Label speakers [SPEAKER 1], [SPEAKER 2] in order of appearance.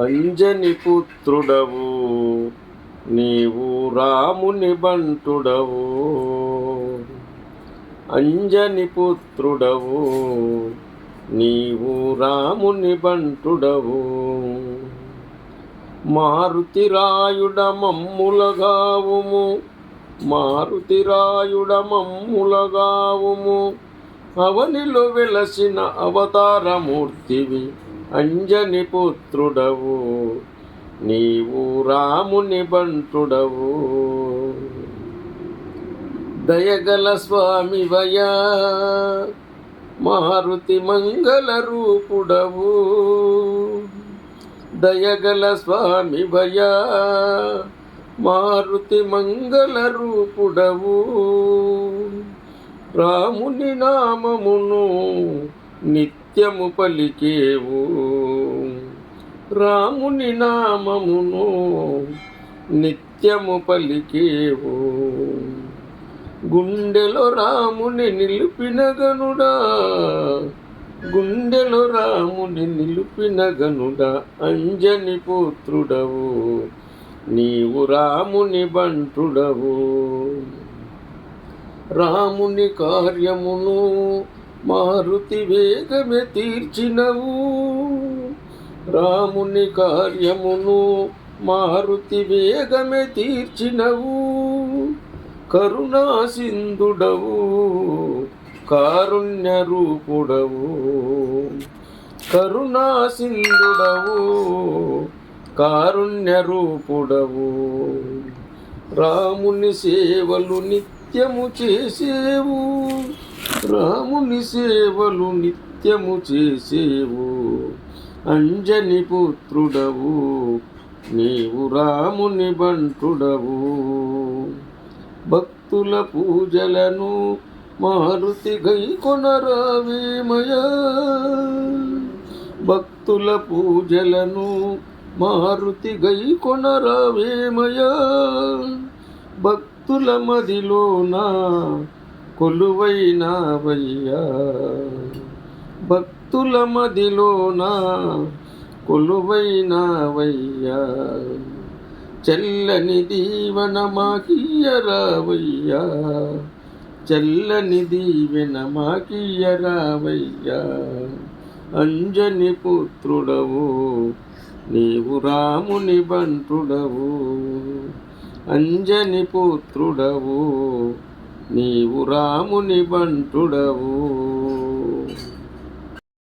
[SPEAKER 1] అంజని పుత్రుడవు నీవు రాముని బంటుడవు. అంజని పుత్రుడవు నీవు రాముని బంటుడవు. మారుతిరాయుడ మమ్ములగావుము, మారుతిరాయుడ మమ్ములగావుము. అవనిలో వెలసిన అవతారమూర్తివి అంజని పుత్రుడవు నీవు రాముని బంటుడవు. దయగల స్వామివయా మారుతి మంగళ రూపుడవు. దయగల స్వామివయా మారుతి మంగళ రూపుడవు. రాముని నామమును నిత్యము పలికేవు. రాముని నామమును నిత్యము పలికేవు. గుండెలో రాముని నిలిపిన గనుడా, గుండెలో రాముని నిలిపిన గనుడా. అంజని పుత్రుడవు నీవు రాముని బంటుడవు. రాముని కార్యమును మారుతి వేగమే తీర్చినవు. రాముని కార్యమును మారుతి వేగమే తీర్చినవు. కరుణా సింధుడవు కారుణ్య రూపుడవు. కరుణా సింధుడవు కారుణ్య రూపుడవు. రాముని సేవలు నిత్యము చేసేవు. రాముని సేవలు నిత్యము చేసేవు. అంజని పుత్రుడవు నీవు రాముని బంటుడవు. భక్తుల పూజలను మారుతి గైకొనరావేమయా. భక్తుల పూజలను మారుతి గైకొనరావేమయా. భక్తుల మదిలోన కొలువైనావయ్యా. భక్తుల మదిలోన కొలువైనావయ్యా. చల్లని దీవెన మాకియ్యరావయ్యా. చల్లని దీవెన మాకియ్యరావయ్యా. అంజని పుత్రుడవు నీవు రాముని బంటుడవు. అంజని పుత్రుడవు నీవు రాముని బంటుడవు.